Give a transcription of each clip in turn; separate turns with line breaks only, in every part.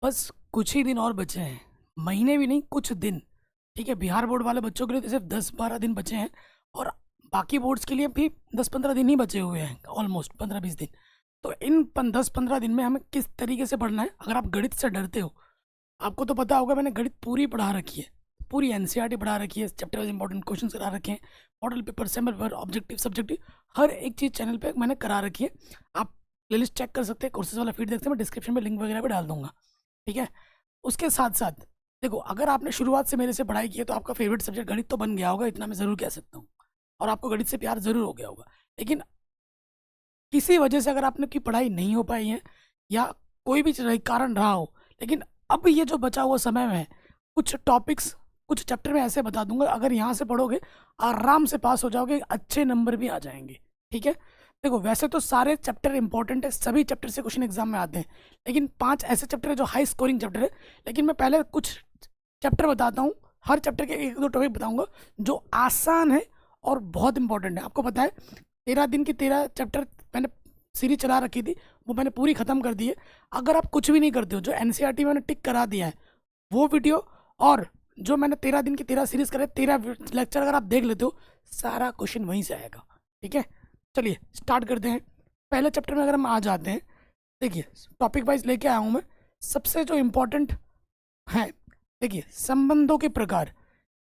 बस कुछ ही दिन और बचे हैं, महीने भी नहीं कुछ दिन। ठीक है, बिहार बोर्ड वाले बच्चों के लिए तो सिर्फ 10-12 दिन बचे हैं और बाकी बोर्ड्स के लिए भी 10-15 दिन ही बचे हुए हैं, ऑलमोस्ट 15-20 दिन। तो इन 10-15 दिन में हमें किस तरीके से पढ़ना है। अगर आप गणित से डरते हो, आपको तो पता होगा मैंने गणित पूरी पढ़ा रखी है, पूरी एनसीईआरटी पढ़ा रखी है, चैप्टर वाइज इंपॉर्टेंट क्वेश्चन करा रखे हैं, model paper, same paper, objective, subjective, हर एक चीज़ चैनल पे मैंने करा रखी है। आप प्लेलिस्ट चेक कर सकते हैं, कोर्सेज वाला फीड देखते हैं, मैं डिस्क्रिप्शन में लिंक वगैरह भी डाल दूंगा। ठीक है, उसके साथ साथ देखो, अगर आपने शुरुआत से मेरे से पढ़ाई की है तो आपका फेवरेट सब्जेक्ट गणित तो बन गया होगा, इतना मैं ज़रूर कह सकता हूँ, और आपको गणित से प्यार ज़रूर हो गया होगा। लेकिन किसी वजह से अगर आपने की पढ़ाई नहीं हो पाई है या कोई भी कारण रहा हो, लेकिन अब ये जो बचा हुआ समय में है, कुछ टॉपिक्स कुछ चैप्टर में ऐसे बता दूंगा, अगर यहाँ से पढ़ोगे आराम से पास हो जाओगे, अच्छे नंबर भी आ जाएंगे। ठीक है, देखो वैसे तो सारे चैप्टर इंपॉर्टेंट है, सभी चैप्टर से क्वेश्चन एग्जाम में आते हैं, लेकिन 5 ऐसे चैप्टर है जो हाई स्कोरिंग चैप्टर है। लेकिन मैं पहले कुछ चैप्टर बताता हूँ, हर चैप्टर के 1-2 टॉपिक बताऊंगा जो आसान है और बहुत इंपॉर्टेंट है। आपको पता है 13 दिन की 13 चैप्टर मैंने सीरीज चला रखी थी, वो मैंने पूरी ख़त्म कर दी है। अगर आप कुछ भी नहीं करते हो, जो एनसीईआरटी में मैंने टिक करा दिया है वो वीडियो, और जो मैंने 13 दिन की 13 सीरीज करे 13 लेक्चर, अगर आप देख लेते हो सारा क्वेश्चन वहीं से आएगा। ठीक है, चलिए स्टार्ट करते हैं। पहले चैप्टर में अगर हम आ जाते हैं, देखिए टॉपिक वाइज लेके आया हूँ मैं। सबसे जो इम्पोर्टेंट है, देखिए संबंधों के प्रकार,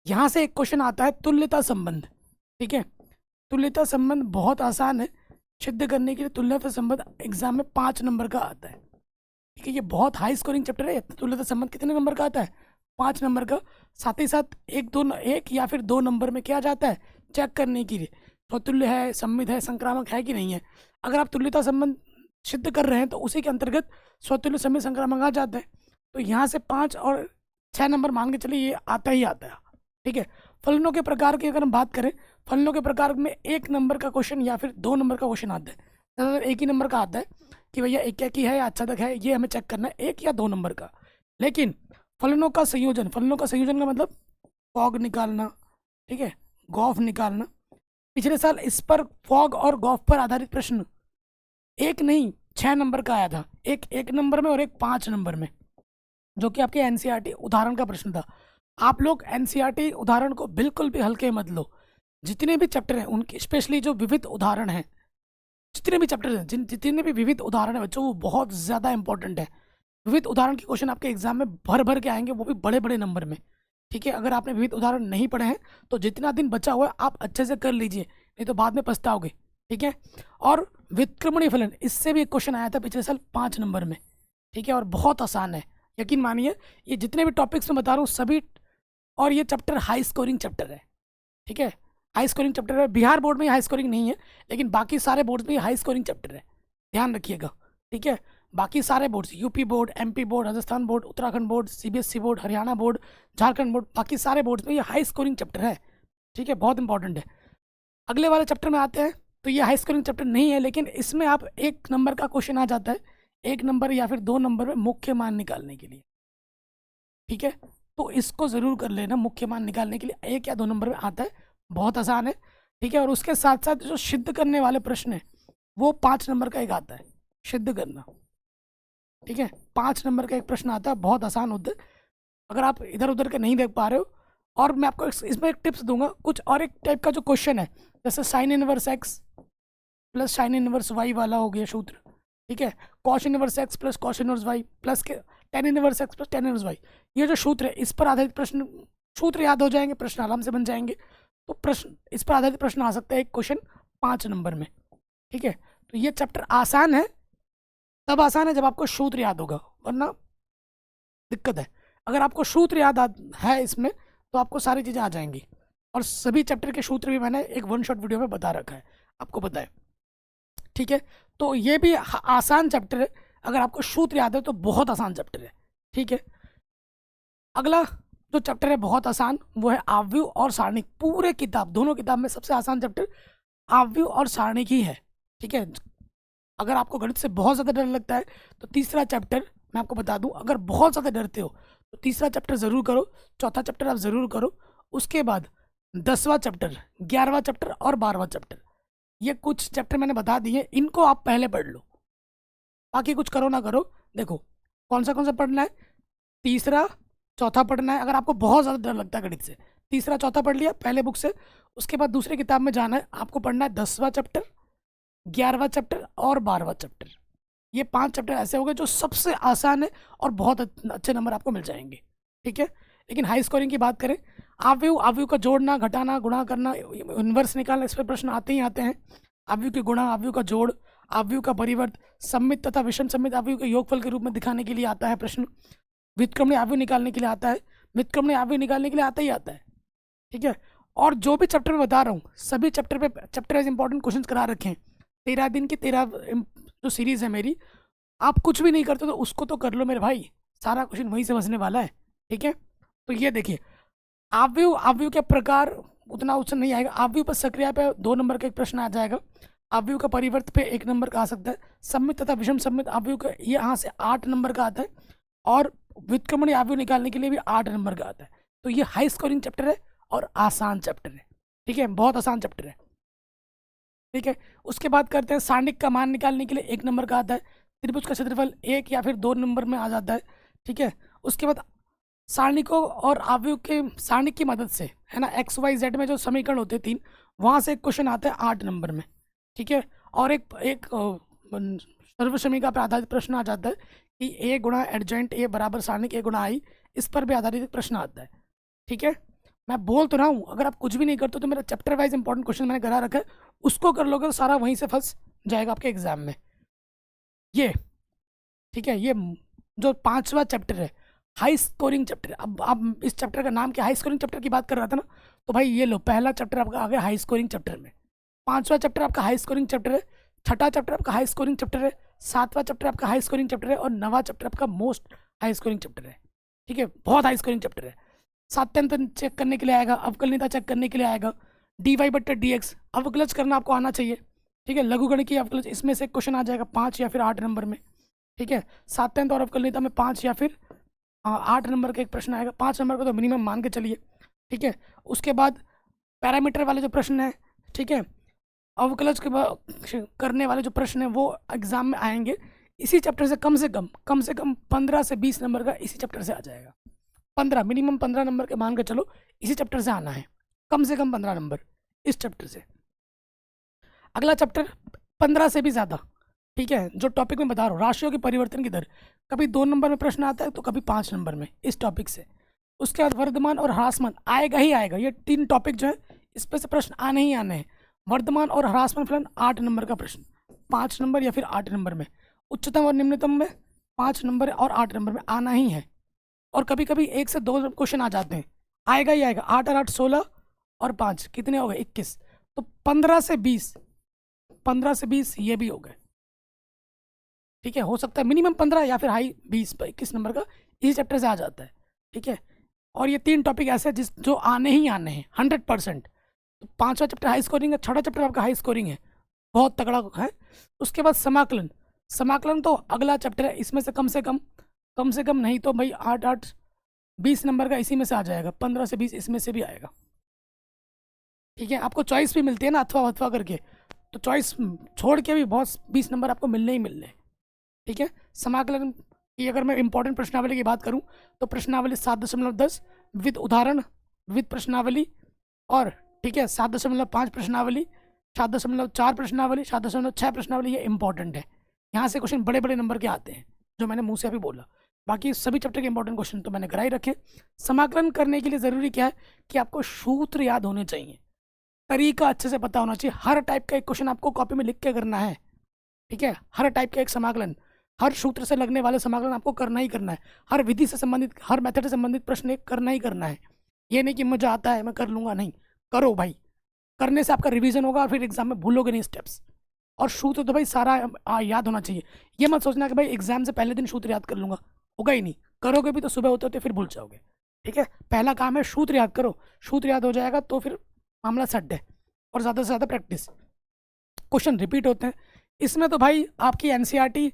यहाँ से एक क्वेश्चन आता है तुल्यता संबंध। ठीक है, तुल्यता संबंध बहुत आसान है सिद्ध करने के लिए। तुल्यता संबंध एग्जाम में 5 नंबर का आता है। ठीक है, ये बहुत हाई स्कोरिंग चैप्टर है। तुल्यता संबंध कितने नंबर का आता है? 5 नंबर का। साथ ही साथ एक या फिर 2 नंबर में क्या जाता है चेक करने के लिए, स्वतुल्य है, सम्मित है, संक्रामक है कि नहीं है। अगर आप तुल्यता संबंध सिद्ध कर रहे हैं तो उसी के अंतर्गत स्वतुल्य, सम्मित, संक्रामक आ जाता है। तो यहाँ से 5 और 6 नंबर मान के चलिए ये आता ही आता है। ठीक है, फलनों के प्रकार की अगर हम बात करें, फलनों के प्रकार में 1 नंबर का क्वेश्चन या फिर 2 नंबर का क्वेश्चन आता है। ज़्यादातर 1 ही नंबर का आता है कि भैया एक ही है या अच्छा तक है, ये हमें चेक करना है, 1 या 2 नंबर का। लेकिन फलनों का संयोजन, फलनों का संयोजन का मतलब फॉग निकालना, ठीक है, गॉफ निकालना। पिछले साल इस पर फॉग और गॉफ पर आधारित प्रश्न 1 नहीं 6 नंबर का आया था, एक 1 नंबर में और एक 5 नंबर में, जो कि आपके एनसीईआरटी उदाहरण का प्रश्न था। आप लोग एनसीईआरटी उदाहरण को बिल्कुल भी हल्के मत लो। जितने भी चैप्टर हैं उनके, स्पेशली जो विविध उदाहरण हैं, जितने भी चैप्टर हैं, जितने भी विविध उदाहरण है बच्चों, वो बहुत ज़्यादा इंपॉर्टेंट है। विविध उदाहरण के क्वेश्चन आपके एग्जाम में भर भर के आएंगे, वो भी बड़े बड़े नंबर में। ठीक है, अगर आपने विविध उदाहरण नहीं पढ़े हैं तो जितना दिन बचा हुआ है आप अच्छे से कर लीजिए, नहीं तो बाद में पछताओगे। ठीक है, और व्युत्क्रमणीय फलन, इससे भी एक क्वेश्चन आया था पिछले साल 5 नंबर में। ठीक है, और बहुत आसान है, यकीन मानिए। ये जितने भी टॉपिक्स मैं बता रहा हूँ सभी, और ये चैप्टर हाई स्कोरिंग चैप्टर है। ठीक है, हाई स्कोरिंग चैप्टर है। बिहार बोर्ड में हाई स्कोरिंग नहीं है, लेकिन बाकी सारे बोर्ड में हाई स्कोरिंग चैप्टर है, ध्यान रखिएगा। ठीक है, बाकी सारे boards, UP board, MP board, Rajasthan board, Uttarakhand board, CBSE board, Haryana board, Jharkhand board, बाकी सारे बोर्ड्स में ये हाई स्कोरिंग चैप्टर है। ठीक है, बहुत इंपॉर्टेंट है। अगले वाले चैप्टर में आते हैं, तो ये हाई स्कोरिंग चैप्टर नहीं है, लेकिन इसमें आप 1 नंबर का क्वेश्चन आ जाता है, 1 नंबर या फिर 2 नंबर में मुख्य मान निकालने के लिए। ठीक है, तो इसको ज़रूर कर लेना, मुख्य मान निकालने के लिए 1 या 2 नंबर में आता है, बहुत आसान है। ठीक है, और उसके साथ साथ जो सिद्ध करने वाले प्रश्न है वो 5 नंबर का एक आता है, सिद्ध करना। ठीक है, 5 नंबर का एक प्रश्न आता है, बहुत आसान होता है। अगर आप इधर उधर के नहीं देख पा रहे हो, और मैं आपको इसमें एक टिप्स दूंगा, कुछ और एक टाइप का जो क्वेश्चन है, जैसे sine inverse x plus sine inverse y वाला हो गया सूत्र। ठीक है, cos inverse x plus cos inverse y plus के tan inverse x plus tan inverse y, ये जो सूत्र है इस पर आधारित प्रश्न, सूत्र याद हो जाएंगे, प्रश्न आराम से बन जाएंगे। तो प्रश्न, इस पर आधारित प्रश्न आ सकता है एक क्वेश्चन 5 नंबर में। ठीक है, तो ये चैप्टर आसान है, तब आसान है जब आपको सूत्र याद होगा, वरना दिक्कत है। अगर आपको सूत्र याद है इसमें, तो आपको सारी चीज़ें आ जाएंगी। और सभी चैप्टर के सूत्र भी मैंने एक 1 शॉट वीडियो में बता रखा है, आपको पता है। ठीक है, तो ये भी आसान चैप्टर है, अगर आपको सूत्र याद है तो बहुत आसान चैप्टर है। ठीक है, अगला जो चैप्टर है बहुत आसान, वो है आव्यूह और सारणिक। पूरे किताब, दोनों किताब में सबसे आसान चैप्टर आव्यूह और सारणिक ही है। ठीक है, अगर आपको गणित से बहुत ज़्यादा डर लगता है तो तीसरा चैप्टर मैं आपको बता दूं, अगर बहुत ज़्यादा डरते हो तो तीसरा चैप्टर ज़रूर करो, चौथा चैप्टर आप ज़रूर करो। उसके बाद 10वां चैप्टर, 11वां चैप्टर और 12वां चैप्टर, ये कुछ चैप्टर मैंने बता दिए, इनको आप पहले पढ़ लो, बाकी कुछ करो ना करो। देखो कौन सा पढ़ना है, तीसरा चौथा पढ़ना है अगर आपको बहुत ज़्यादा डर लगता है गणित से। तीसरा चौथा पढ़ लिया पहले बुक से, उसके बाद दूसरी किताब में जाना है, आपको पढ़ना है 10वां चैप्टर, 11वां चैप्टर और 12वां चैप्टर। ये 5 चैप्टर ऐसे हो गए जो सबसे आसान है और बहुत अच्छे नंबर आपको मिल जाएंगे, ठीक है। लेकिन हाई स्कोरिंग की बात करें, आव्यूह आव्यूह का जोड़ना, घटाना, गुणा करना, इन्वर्स निकालना, इस पर प्रश्न आते ही आते हैं। आव्यूह के गुणा, आव्यूह का जोड़, आव्यूह का परिवर्त, सम्मित तथा विषम सम्मित आव्यूह के योगफल के रूप में दिखाने के लिए आता है प्रश्न। व्युत्क्रमणीय आव्यूह निकालने के लिए आता है, व्युत्क्रमणीय आव्यूह निकालने के लिए आता ही आता है, ठीक है। और जो भी चैप्टर मैं बता रहा हूँ सभी चैप्टर पे चैप्टर वाइज इंपॉर्टेंट क्वेश्चन करा रखे हैं। 13 दिन की 13 जो सीरीज है मेरी, आप कुछ भी नहीं करते तो उसको तो कर लो मेरे भाई, सारा क्वेश्चन वहीं से बचने वाला है, ठीक है। तो ये देखिए, आव्यूह आव्यूह के प्रकार उतना उच्च नहीं आएगा। आव्यूह पर सक्रिय पे 2 नंबर का एक प्रश्न आ जाएगा। आव्यूह का परिवर्त पे 1 नंबर का आ सकता है। सम्मित तथा विषम सम्मित आव्यूह का ये यहाँ से 8 नंबर का आता है, और व्युत्क्रमणीय आव्यूह निकालने के लिए भी 8 नंबर का आता है। तो ये हाई स्कोरिंग चैप्टर है और आसान चैप्टर है, ठीक है, बहुत आसान चैप्टर है, ठीक है। उसके बाद करते हैं सारणिक का मान निकालने के लिए 1 नंबर का आता है। त्रिभुज का क्षेत्रफल 1 या फिर 2 नंबर में आ जाता है, ठीक है। उसके बाद सारणिकों और आव्यूह के सारणिक की मदद से, है ना, एक्स वाई जेड में जो समीकरण होते हैं 3, वहाँ से एक क्वेश्चन आता है 8 नंबर में, ठीक है। और एक एक सर्वसमीका पर आधारित प्रश्न आ जाता है कि ए गुणा एडजॉइंट ए बराबर सारणिक ए गुणा आई, इस पर भी आधारित एक प्रश्न आता है, ठीक है। मैं बोल तो रहा हूँ, अगर आप कुछ भी नहीं करते तो मेरा चैप्टर वाइज इंपॉर्टेंट क्वेश्चन मैंने करा रखा है, उसको कर लोगे तो सारा वहीं से फंस जाएगा आपके एग्जाम में, ये, ठीक है। ये जो 5वां चैप्टर है हाई स्कोरिंग चैप्टर। अब इस चैप्टर का नाम क्या, हाई स्कोरिंग चैप्टर की बात कर रहा था ना, तो भाई ये लो, पहला चैप्टर आपका आ गया हाई स्कोरिंग चैप्टर में। 5वां चैप्टर आपका हाई स्कोरिंग चैप्टर है, 6ठा चैप्टर आपका हाई स्कोरिंग चैप्टर है, 7वां चैप्टर आपका हाई स्कोरिंग चैप्टर है, और 9वां चैप्टर आपका मोस्ट हाई स्कोरिंग चैप्टर है, ठीक है, बहुत हाई स्कोरिंग चैप्टर है। सात्यंत चेक करने के लिए आएगा, अवकलनीयता चेक करने के लिए आएगा, dy/dx अवकलज करना आपको आना चाहिए, ठीक है। लघुगणक की अवकलज, इसमें से क्वेश्चन आ जाएगा 5 या फिर 8 नंबर में, ठीक है। सात्यंत और अवकलनीयता में 5 या फिर 8 नंबर का एक प्रश्न आएगा, 5 नंबर का तो मिनिमम मान के चलिए, ठीक है। उसके बाद पैरामीटर वाले जो प्रश्न है, ठीक है, अवकलज के करने वाले जो प्रश्न है वो एग्जाम में आएंगे। इसी चैप्टर से कम से कम 15 से 20 नंबर का इसी चैप्टर से आ जाएगा। 15 मिनिमम 15 नंबर के मान के चलो, इसी चैप्टर से आना है, कम से कम 15 नंबर इस चैप्टर से। अगला चैप्टर 15 से भी ज़्यादा, ठीक है, जो टॉपिक में बता रहा हूँ, राशियों की परिवर्तन की दर, कभी 2 नंबर में प्रश्न आता है तो कभी 5 नंबर में इस टॉपिक से। उसके बाद वर्धमान और ह्रासमान आएगा ही आएगा, ये 3 टॉपिक जो है इस पर से प्रश्न आने ही आने हैं। वर्धमान और ह्रासमान फलन 8 नंबर का प्रश्न, 5 नंबर या फिर 8 नंबर में। उच्चतम और निम्नतम में 5 नंबर और 8 नंबर में आना ही है, और कभी कभी 1 से 2 क्वेश्चन आ जाते हैं, आएगा ही आएगा। 8 और 8 16 और 5 कितने हो गए, 21। तो 15 से 20 ये भी हो गए, ठीक है। हो सकता है मिनिमम 15 या फिर हाई 20-21 नंबर का इसी चैप्टर से आ जाता है, ठीक है। और ये 3 टॉपिक ऐसे हैं जो आने ही आने हैं 100%। तो 5वां चैप्टर हाई स्कोरिंग है, 6ठा चैप्टर आपका हाई स्कोरिंग है, बहुत तगड़ा है। उसके बाद समाकलन तो अगला चैप्टर है, इसमें से कम से कम नहीं तो भाई 8-8-20 नंबर का इसी में से आ जाएगा, 15 से 20 इसमें से भी आएगा, ठीक है। आपको चॉइस भी मिलती है ना, अथवा करके, तो चॉइस छोड़ के भी बहुत 20 नंबर आपको मिलने ही मिलने, ठीक है। समाकलन की अगर मैं इंपॉर्टेंट प्रश्नावली की बात करूं तो प्रश्नावली 7.10 विद उदाहरण, विद प्रश्नावली, और ठीक है 7.5 प्रश्नावली, 7.4 प्रश्नावली, 7.6 प्रश्नावली, ये इंपॉर्टेंट है। यहाँ से क्वेश्चन बड़े बड़े नंबर के आते हैं, जो मैंने मुँह से अभी बोला। बाकी सभी चैप्टर के इंपॉर्टेंट क्वेश्चन तो मैंने करा ही रखे। समाकलन करने के लिए ज़रूरी क्या है कि आपको सूत्र याद होने चाहिए, तरीका अच्छे से पता होना चाहिए। हर टाइप का एक क्वेश्चन आपको कॉपी में लिख के करना है, ठीक है। हर टाइप का एक समाकलन, हर सूत्र से लगने वाले समाकलन आपको करना ही करना है। हर विधि से संबंधित, हर मेथड से संबंधित प्रश्न एक करना ही करना है। ये नहीं कि मुझे आता है मैं कर लूँगा, नहीं, करो भाई। करने से आपका रिवीजन होगा और फिर एग्जाम में भूलोगे नहीं स्टेप्स। और सूत्र तो भाई सारा याद होना चाहिए। ये मत सोचना कि भाई एग्जाम से पहले दिन सूत्र याद कर लूँगा, होगा ही नहीं। करोगे भी तो सुबह होते होते फिर भूल जाओगे, ठीक है। पहला काम है सूत्र याद करो, सूत्र याद हो जाएगा तो फिर मामला सेट है। और ज़्यादा से ज़्यादा प्रैक्टिस, क्वेश्चन रिपीट होते हैं इसमें तो भाई। आपकी एनसीईआरटी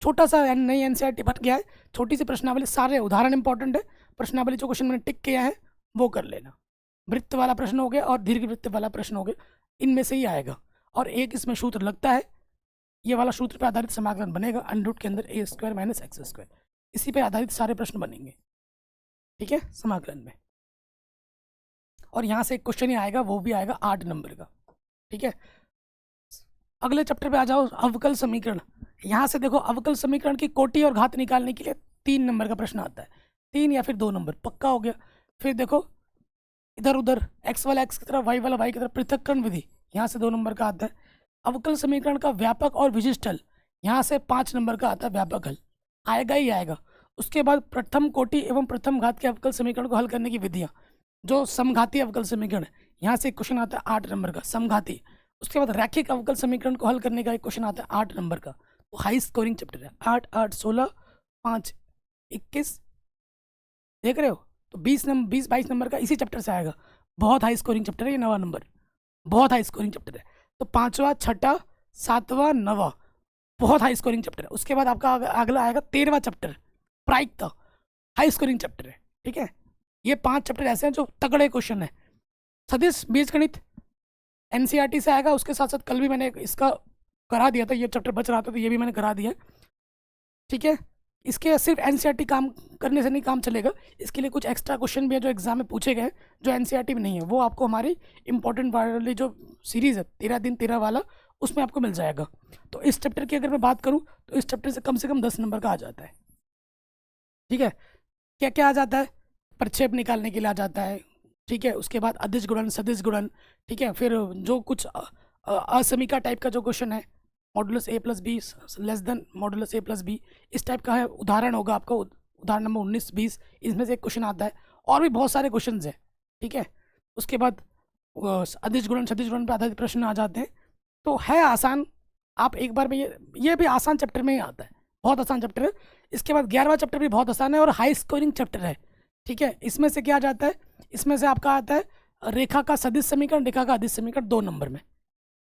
छोटा सा नई एनसीईआरटी बन गया है, छोटी सी प्रश्नावली, सारे उदाहरण इंपॉर्टेंट है। प्रश्नावली जो क्वेश्चन मैंने टिक किया है वो कर लेना। वृत्त वाला प्रश्न हो गया और दीर्घ वृत्त वाला प्रश्न हो गया, इनमें से ही आएगा। और एक इसमें सूत्र लगता है, ये वाला सूत्र पर आधारित समाकलन बनेगा, अंडर रूट के अंदर a² - x², इसी पे आधारित सारे प्रश्न बनेंगे। ठीक है, समाकलन में। और यहाँ से एक क्वेश्चन ही आएगा, वो भी आएगा 8 नंबर का। ठीक है, अगले चैप्टर पे आ जाओ, अवकल समीकरण। यहाँ से देखो, अवकल समीकरण की कोटि और घात निकालने के लिए 3 नंबर का प्रश्न आता है, 3 या फिर 2 नंबर पक्का हो गया। फिर देखो इधर उधर एक्स वाला एक्स की तरफ, वाई वाला वाई की तरफ, पृथक्करण विधि, यहाँ से 2 नंबर का आता है। अवकल समीकरण का व्यापक और विशिष्ट हल, यहाँ से 5 नंबर का आता है व्यापक हल, आएगा ही आएगा। उसके बाद प्रथम कोटि एवं प्रथम घात के अवकल समीकरण को हल करने की विधियाँ, जो समघाती अवकल समीकरण, यहाँ से एक क्वेश्चन आता है 8 नंबर का, समघाती। उसके बाद रैखिक अवकल समीकरण को हल करने का एक क्वेश्चन आता है 8 नंबर का। तो हाई स्कोरिंग चैप्टर है, 8 8 16 5 21, देख रहे हो? तो 20 22 नंबर का इसी चैप्टर से आएगा। बहुत हाई स्कोरिंग चैप्टर है ये, 9वां नंबर, बहुत हाई स्कोरिंग चैप्टर है। तो 5वां 6ठा 7वां 9वां बहुत हाई स्कोरिंग चैप्टर है। उसके बाद आपका अगला आएगा 13वां चैप्टर, प्रायिकता, हाई स्कोरिंग चैप्टर है। ठीक है, ये 5 चैप्टर ऐसे हैं जो तगड़े क्वेश्चन है। सदिश बीजगणित एनसीईआरटी से आएगा। उसके साथ साथ कल भी मैंने इसका करा दिया था, ये चैप्टर बच रहा था तो ये भी मैंने करा दिया। ठीक है, इसके सिर्फ एनसीईआरटी काम करने से नहीं काम चलेगा, इसके लिए कुछ एक्स्ट्रा क्वेश्चन भी है जो एग्जाम में पूछे गए, जो एनसीईआरटी में नहीं है, वो आपको हमारी इंपॉर्टेंट वाली जो सीरीज़ है 13 दिन 13 वाला, उसमें आपको मिल जाएगा। तो इस चैप्टर की अगर मैं बात करूँ तो इस चैप्टर से कम 10 नंबर का आ जाता है। ठीक है, क्या क्या आ जाता है? प्रक्षेप निकालने के लिए आ जाता है। ठीक है, उसके बाद अदिश गुणन, सदिश गुणन। ठीक है, फिर जो कुछ असमीका टाइप का जो क्वेश्चन है, modulus a plus b less than modulus a plus b, इस टाइप का है, उदाहरण होगा आपका, उदाहरण नंबर 19 20, इसमें से एक क्वेश्चन आता है। और भी बहुत सारे क्वेश्चन हैं। ठीक है, उसके बाद अदिश गुणन सदिश गुणन पर आधारित प्रश्न आ जाते हैं। तो है आसान, आप एक बार में ये भी आसान चैप्टर में ही आता है, बहुत आसान चैप्टर है। इसके बाद 11वां चैप्टर भी बहुत आसान है और हाई स्कोरिंग चैप्टर है। ठीक है, इसमें से क्या जाता है? इसमें से आपका आता है रेखा का सदिश समीकरण, रेखा का अदिश समीकरण 2 नंबर में।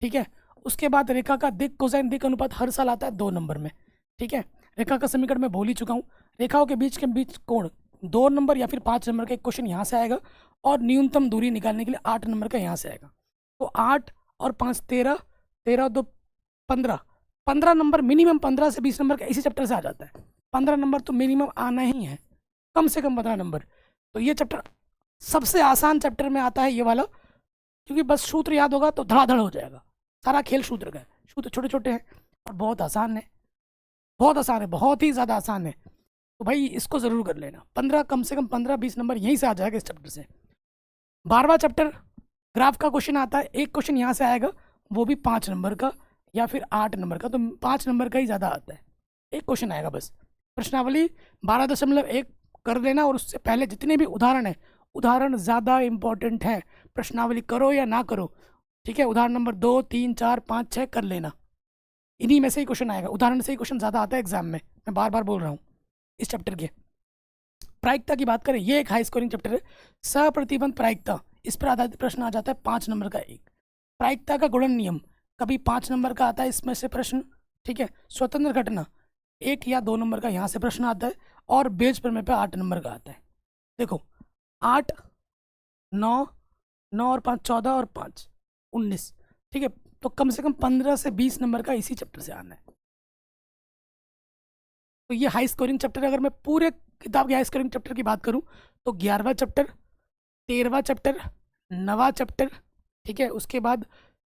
ठीक है, उसके बाद रेखा का दिक कोसाइन दिक अनुपात हर साल आता है 2 नंबर में। ठीक है, रेखा का समीकरण मैं बोल ही चुका हूँ। रेखाओं के बीच कोण 2 नंबर या फिर 5 नंबर का एक क्वेश्चन यहाँ से आएगा। और न्यूनतम दूरी निकालने के लिए 8 नंबर का यहाँ से आएगा। तो 8 और 5 13, 13 2 15, 15 नंबर मिनिमम, 15 से 20 नंबर का इसी चैप्टर से आ जाता है। 15 नंबर तो मिनिमम आना ही है, कम से कम 15 नंबर। तो ये चैप्टर सबसे आसान चैप्टर में आता है ये वाला, क्योंकि बस सूत्र याद होगा तो धड़ाधड़ हो जाएगा। सारा खेल सूत्र का है, सूत्र छोटे छोटे हैं और बहुत आसान है, बहुत आसान है, बहुत ही ज़्यादा आसान है। तो भाई इसको ज़रूर कर लेना। 15 कम से कम 15-20 नंबर यहीं से आ जाएगा इस चैप्टर से। 12वां चैप्टर ग्राफ का क्वेश्चन आता है, एक क्वेश्चन यहाँ से आएगा, वो भी 5 नंबर का या फिर 8 नंबर का। तो 5 नंबर का ही ज़्यादा आता है, एक क्वेश्चन आएगा बस। प्रश्नावली 12.1 कर लेना, और उससे पहले जितने भी उदाहरण है, उदाहरण ज़्यादा इंपॉर्टेंट है। प्रश्नावली करो या ना करो, ठीक है, उदाहरण नंबर 2 3 4 5 6 कर लेना, इन्हीं में से ही क्वेश्चन आएगा। उदाहरण से ही क्वेश्चन ज़्यादा आता है एग्जाम में, मैं बार बार बोल रहा हूँ। इस चैप्टर के प्रायिकता की बात करें, ये एक हाई स्कोरिंग चैप्टर है, सप्रतिबंध प्रायिकता, इस पर आधारित प्रश्न आ जाता है 5 नंबर का एक। प्रायिकता का गुणन नियम कभी 5 नंबर का आता है इसमें से प्रश्न। ठीक है, स्वतंत्र घटना 1 या 2 नंबर का यहाँ से प्रश्न आता है। और बेज प्रमेय पे 8 नंबर का आता है। देखो 8 9 9 और 5 14 और 5 19। ठीक है, तो कम से कम 15 से 20 नंबर का इसी चैप्टर से आना है। तो ये हाई स्कोरिंग चैप्टर है। अगर मैं पूरे किताब के हाई स्कोरिंग चैप्टर की बात करूं तो 11वां चैप्टर, 13वां चैप्टर, 9वां चैप्टर, ठीक है, उसके बाद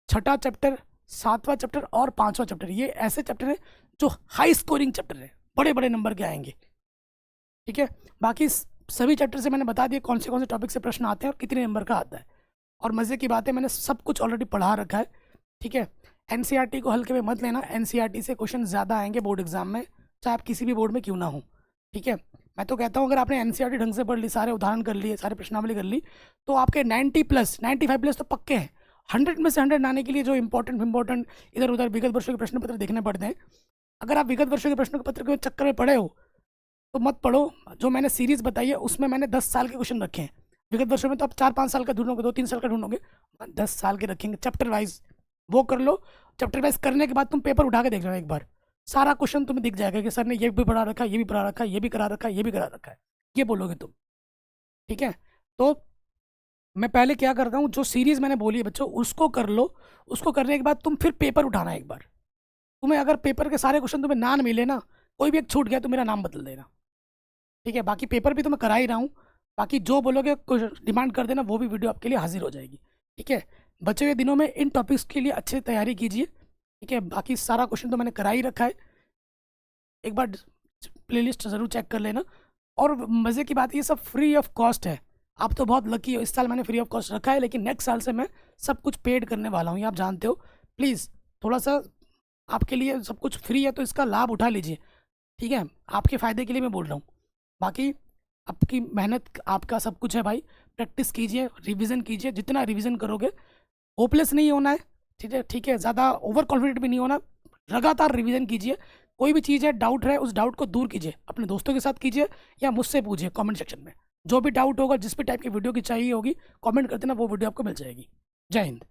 6ठा चैप्टर, 7वां चैप्टर और 5वां चैप्टर, ये ऐसे चैप्टर है जो हाई स्कोरिंग चैप्टर है, बड़े बड़े नंबर के आएंगे। ठीक है, बाकी सभी चैप्टर से मैंने बता दिया कौन से टॉपिक से प्रश्न आते हैं और कितने नंबर का आता है। और मज़े की बात है, मैंने सब कुछ ऑलरेडी पढ़ा रखा है। ठीक है, एनसीईआरटी को हल्के में मत लेना, एनसीईआरटी से क्वेश्चन ज़्यादा आएंगे बोर्ड एग्जाम में, चाहे आप किसी भी बोर्ड में क्यों ना हो। ठीक है, मैं तो कहता हूँ अगर आपने एनसीईआरटी ढंग से पढ़ ली, सारे उदाहरण कर लिए, सारे प्रश्नावली कर ली, तो आपके 90+ 95+ तो पक्के हैं। 100 में से 100 आने के लिए जो इंपॉर्टेंट इधर उधर विगत वर्षों के प्रश्न पत्र देखने पड़ते हैं। अगर आप विगत वर्षों के प्रश्न पत्र के चक्कर में पढ़े हो तो मत पढ़ो। जो मैंने सीरीज़ बताई है उसमें मैंने 10 साल के क्वेश्चन रखे हैं। विगत वर्षों में तो आप 4-5 साल का ढूंढोगे, 2-3 साल का ढूंढोगे, 10 साल के रखेंगे चैप्टर वाइज। वो कर लो, चैप्टर वाइज करने के बाद तुम पेपर उठा के देख लेना एक बार, सारा क्वेश्चन तुम्हें दिख जाएगा कि सर ने ये भी पढ़ा रखा है, ये भी पढ़ा रखा है, ये भी करा रखा है, ये भी करा रखा है, ये बोलोगे तुम। ठीक है, तो मैं पहले क्या करता हूँ, जो सीरीज़ मैंने बोली है बच्चों उसको कर लो। उसको करने के बाद तुम फिर पेपर उठाना एक बार। तुम्हें अगर पेपर के सारे क्वेश्चन तुम्हें ना मिले ना, कोई भी एक छूट गया तो मेरा नाम बदल देना। ठीक है, बाकी पेपर भी तो मैं करा ही रहा हूँ, बाकी जो बोलोगे कुछ डिमांड कर देना, वो भी वीडियो आपके लिए हाजिर हो जाएगी। ठीक है, बचे हुए दिनों में इन टॉपिक्स के लिए अच्छे तैयारी कीजिए। ठीक है, बाकी सारा क्वेश्चन तो मैंने करा ही रखा है, एक बार प्लेलिस्ट ज़रूर चेक कर लेना। और मज़े की बात, ये सब फ्री ऑफ कॉस्ट है। आप तो बहुत लकी हो, इस साल मैंने फ्री ऑफ कॉस्ट रखा है, लेकिन नेक्स्ट साल से मैं सब कुछ पेड करने वाला हूँ, ये आप जानते हो। प्लीज़ थोड़ा सा, आपके लिए सब कुछ फ्री है तो इसका लाभ उठा लीजिए। ठीक है, आपके फ़ायदे के लिए मैं बोल रहा हूँ। बाकी आपकी मेहनत, आपका सब कुछ है भाई। प्रैक्टिस कीजिए, रिवीजन कीजिए, जितना रिवीजन करोगे, होपलेस नहीं होना है। ठीक है, ठीक है, ज़्यादा ओवर कॉन्फिडेंट भी नहीं होना, लगातार रिवीजन कीजिए। कोई भी चीज़ है, डाउट है, उस डाउट को दूर कीजिए, अपने दोस्तों के साथ कीजिए या मुझसे पूछिए कमेंट सेक्शन में। जो भी डाउट होगा, जिस भी टाइप की वीडियो की चाहिए होगी, कमेंट कर देना, वो वीडियो आपको मिल जाएगी। जय हिंद।